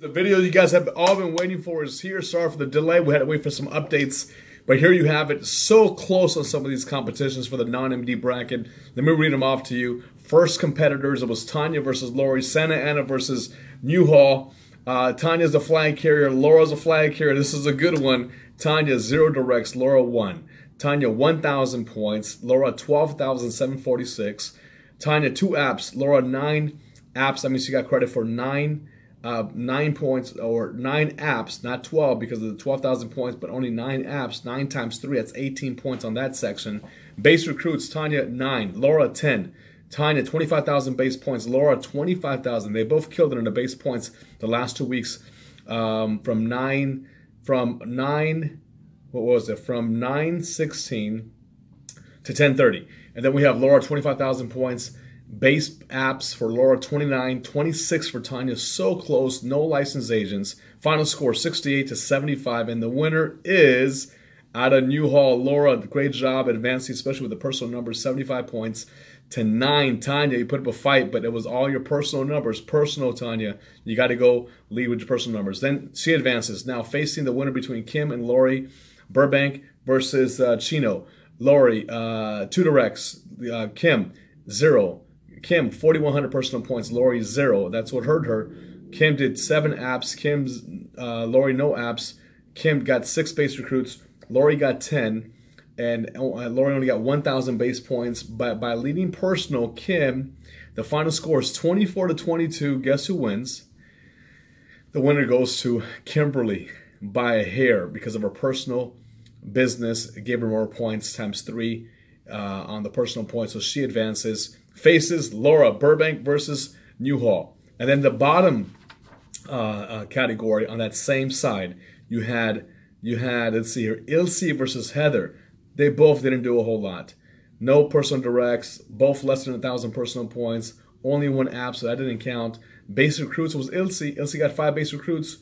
The video you guys have all been waiting for is here. Sorry for the delay. We had to wait for some updates. But here you have it. So close on some of these competitions for the non-MD bracket. Let me read them off to you. First competitors, it was Tanya versus Lori. Santa Ana versus Newhall. Tanya's the flag carrier. Laura's a flag carrier. This is a good one. Tanya, 0 directs. Laura, 1. Tanya, 1,000 points. Laura, 12,746. Tanya, 2 apps. Laura, 9 apps. That means she got credit for 9 points, or 9 apps, not 12 because of the 12,000 points, but only 9 apps. 9 times 3, that's 18 points on that section. Base recruits, Tanya 9, Laura 10. Tanya 25,000 base points, Laura 25,000. They both killed it in the base points the last 2 weeks. From 9:16 to 10:30. And then we have Laura 25,000 points. Base apps for Laura 29, 26 for Tanya, so close, no licensed agents. Final score 68 to 75, and the winner is out of Newhall. Laura, great job advancing, especially with the personal numbers, 75 points to 9. Tanya, you put up a fight, but it was all your personal numbers. Personal, Tanya, you got to go lead with your personal numbers. Then she advances. Now facing the winner between Kim and Lori Burbank versus Chino. Lori, 2 directs. Kim, 0. Kim, 4,100 personal points. Lori, 0. That's what hurt her. Kim did 7 apps. Lori, no apps. Kim got 6 base recruits. Lori got 10. And Lori only got 1,000 base points. By leading personal, Kim, the final score is 24 to 22. Guess who wins? The winner goes to Kimberly by a hair because of her personal business. It gave her more points, times 3 on the personal points. So she advances. Faces Laura Burbank versus Newhall. And then the bottom category on that same side, you had let's see here, Ilse versus Heather. They both didn't do a whole lot. No personal directs, both less than 1,000 personal points, only 1 app, so that didn't count. Base recruits was Ilse. Ilse got 5 base recruits,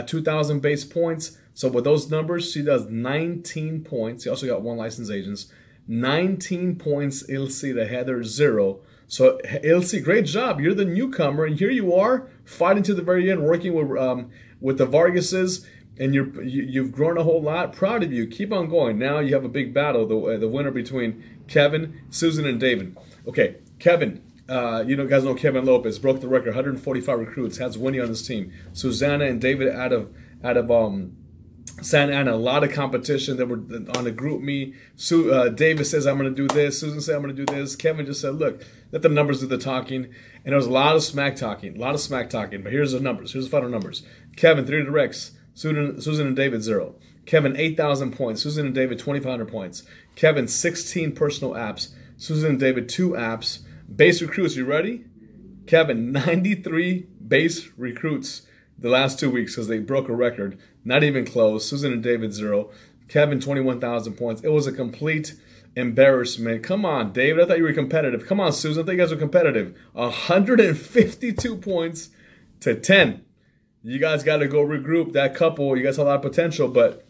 2,000 base points. So with those numbers, she does 19 points. She also got 1 licensed agents. 19 points, Ilse, to Heather, 0. So Ilse, great job. You're the newcomer, and here you are fighting to the very end, working with the Vargases, and you've grown a whole lot. Proud of you. Keep on going. Now you have a big battle, the winner between Kevin, Susan, and David. Okay, Kevin. You guys know Kevin Lopez broke the record, 145 recruits, has Winnie on his team. Susanna and David out of Santa Ana, a lot of competition. They were on a group me. David says, I'm going to do this. Susan said, I'm going to do this. Kevin just said, look, let the numbers do the talking. And there was a lot of smack talking. But here's the numbers. Here's the final numbers. Kevin, 3 directs. Susan and David, 0. Kevin, 8,000 points. Susan and David, 2,500 points. Kevin, 16 personal apps. Susan and David, 2 apps. Base recruits, you ready? Kevin, 93 base recruits the last 2 weeks because they broke a record. Not even close. Susan and David, 0. Kevin, 21,000 points. It was a complete embarrassment. Come on, David. I thought you were competitive. Come on, Susan. I thought you guys were competitive. 152 points to 10. You guys got to go regroup. That couple, you guys have a lot of potential, but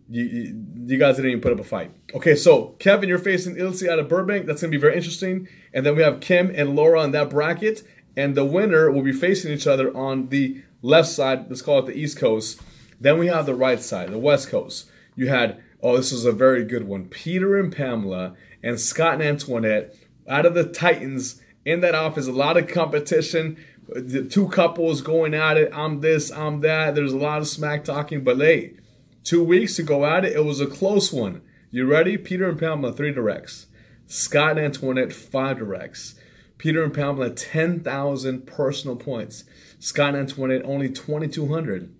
you guys didn't even put up a fight. Okay, so Kevin, you're facing Ilse out of Burbank. That's going to be very interesting. And then we have Kim and Laura on that bracket. And the winner will be facing each other on the left side. Let's call it the East Coast. Then we have the right side, the West Coast. You had, oh, this was a very good one, Peter and Pamela and Scott and Antoinette out of the Titans in that office. A lot of competition. The 2 couples going at it. I'm this, I'm that. There's a lot of smack talking. But hey, 2 weeks to go at it. It was a close one. You ready? Peter and Pamela, 3 directs. Scott and Antoinette, 5 directs. Peter and Pamela, 10,000 personal points. Scott and Antoinette, only 2,200.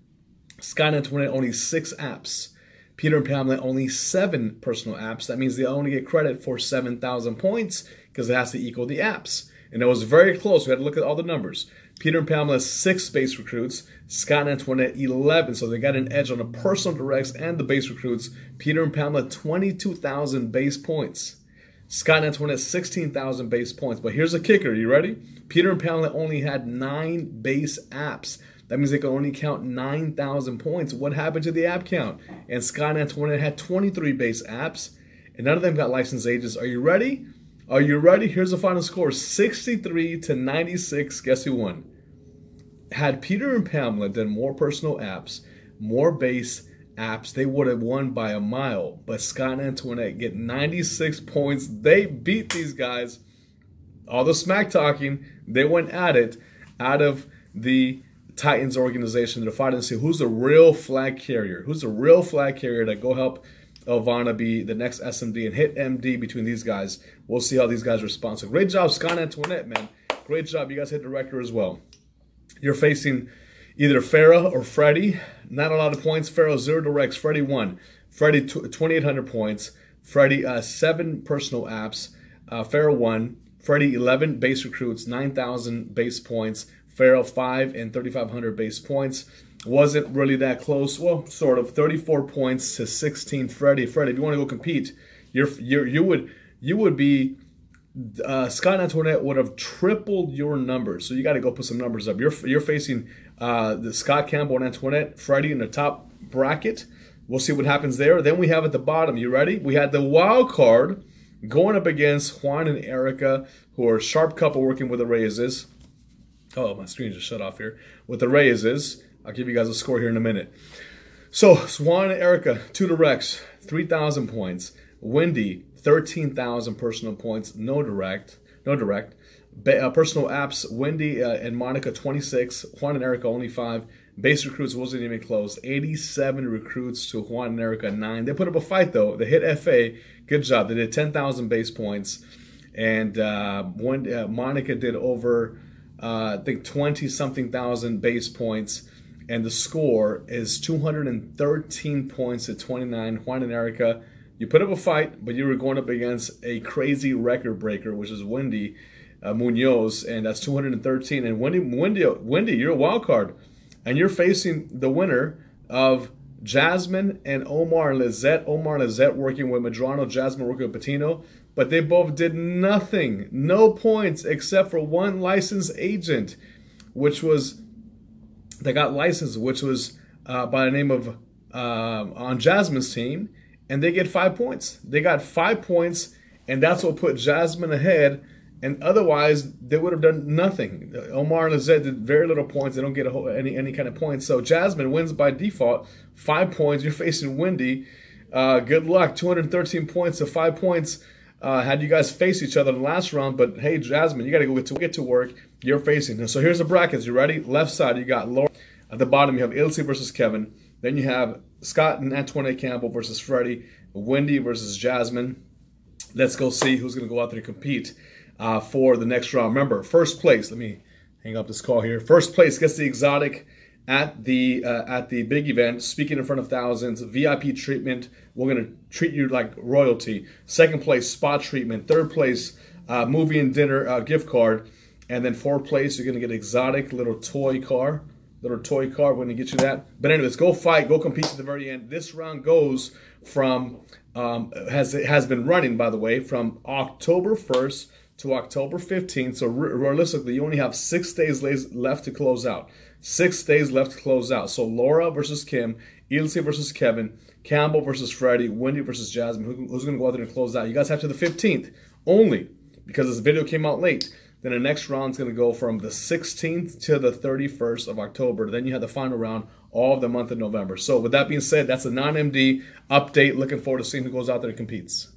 Scott and Antoinette, only 6 apps. Peter and Pamela, only 7 personal apps. That means they only get credit for 7,000 points because it has to equal the apps. And it was very close. We had to look at all the numbers. Peter and Pamela, 6 base recruits. Scott and Antoinette, 11. So they got an edge on the personal directs and the base recruits. Peter and Pamela, 22,000 base points. Scott and Antoinette, 16,000 base points. But here's the kicker. You ready? Peter and Pamela only had 9 base apps. That means they can only count 9,000 points. What happened to the app count? And Scott and Antoinette had 23 base apps. And none of them got licensed agents. Are you ready? Are you ready? Here's the final score. 63 to 96. Guess who won? had Peter and Pamela done more personal apps, more base apps, they would have won by a mile. But Scott and Antoinette get 96 points. They beat these guys. All the smack talking, they went at it out of the Titans organization to fight and see who's the real flag carrier. Who's the real flag carrier to go help Elvana be the next SMD and hit MD between these guys. We'll see how these guys respond. So great job, Scott and Antoinette, man. Great job. You guys hit the record as well. You're facing either Farah or Freddie. Not a lot of points. Farah 0 directs. Freddie 1. Freddie 2,800 points. Freddie 7 personal apps. Farah 1. Freddie 11 base recruits. 9,000 base points. Farah 5 and 3,500 base points. Wasn't really that close. Well, sort of. 34 points to 16. Freddie, if you want to go compete, you would be. Scott and Antoinette would have tripled your numbers. So you got to go put some numbers up. You're facing the Scott Campbell and Antoinette, Freddie in the top bracket. We'll see what happens there. Then we have at the bottom, you ready? We had the wild card going up against Juan and Erica, who are a sharp couple working with the Reyes. Oh, my screen just shut off here. With the Reyes. I'll give you guys a score here in a minute. So Juan and Erica, 2 directs, 3,000 points. Wendy, 13,000 personal points, no direct. Personal apps, Wendy and Monica, 26. Juan and Erica, only 5. Base recruits wasn't even close. 87 recruits to Juan and Erica, 9. They put up a fight, though. They hit FA. Good job. They did 10,000 base points. And Monica did over, I think, 20-something thousand base points. And the score is 213 points to 29. Juan and Erica, you put up a fight, but you were going up against a crazy record breaker, which is Wendy Munoz, and that's 213. And Wendy, you're a wild card, and you're facing the winner of Jasmine and Omar Lizette. Omar Lizette working with Medrano, Jasmine working with Patino, but they both did nothing, no points, except for one licensed agent, which was they got licensed, which was by the name of on Jasmine's team. And they get 5 points. They got 5 points, and that's what put Jasmine ahead. And otherwise, they would have done nothing. Omar and Lizette did very little points. They don't get any kind of points. So Jasmine wins by default, 5 points. You're facing Wendy. Good luck, 213 points to 5 points. Had you guys face each other in the last round, but hey, Jasmine, you got to go get to work. You're facing her. So here's the brackets. You ready? Left side, you got Laura. At the bottom, you have Ilse versus Kevin. Then you have Scott and Antoinette Campbell versus Freddie. Wendy versus Jasmine. Let's go see who's going to go out there and compete for the next round. Remember, first place. Let me hang up this call here. First place gets the exotic at the big event, speaking in front of thousands. VIP treatment. We're going to treat you like royalty. Second place, spa treatment. Third place, movie and dinner gift card. And then fourth place, you're going to get exotic little toy car. We're going to get you that. But anyways, go fight, go compete to the very end. This round goes from, has been running, by the way, from October 1st to October 15th. So realistically, you only have 6 days left to close out. 6 days left to close out. So Laura versus Kim, Ilse versus Kevin, Campbell versus Freddie, Wendy versus Jasmine. Who's going to go out there and close out? You guys have to the 15th only because this video came out late. Then the next round is going to go from the 16th to the 31st of October. Then you have the final round all of the month of November. So with that being said, that's a NonMD update. Looking forward to seeing who goes out there and competes.